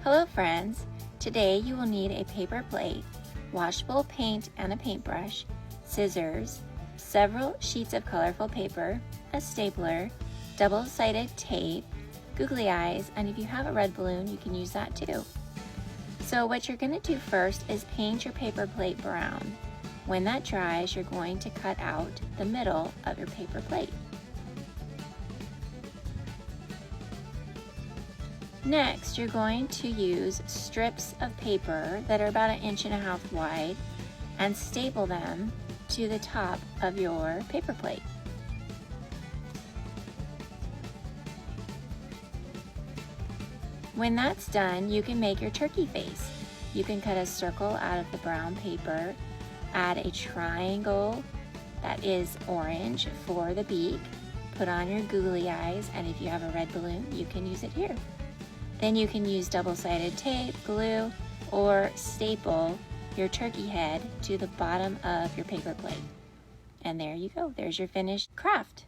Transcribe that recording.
Hello friends! Today you will need a paper plate, washable paint and a paintbrush, scissors, several sheets of colorful paper, a stapler, double-sided tape, googly eyes, and if you have a red balloon you can use that too. So what you're going to do first is paint your paper plate brown. When that dries, you're going to cut out the middle of your paper plate. Next, you're going to use strips of paper that are about 1.5 inches wide and staple them to the top of your paper plate. When that's done, you can make your turkey face. You can cut a circle out of the brown paper, add a triangle that is orange for the beak, put on your googly eyes, and if you have a red balloon, you can use it here. Then you can use double-sided tape, glue, or staple your turkey head to the bottom of your paper plate. And there you go, there's your finished craft.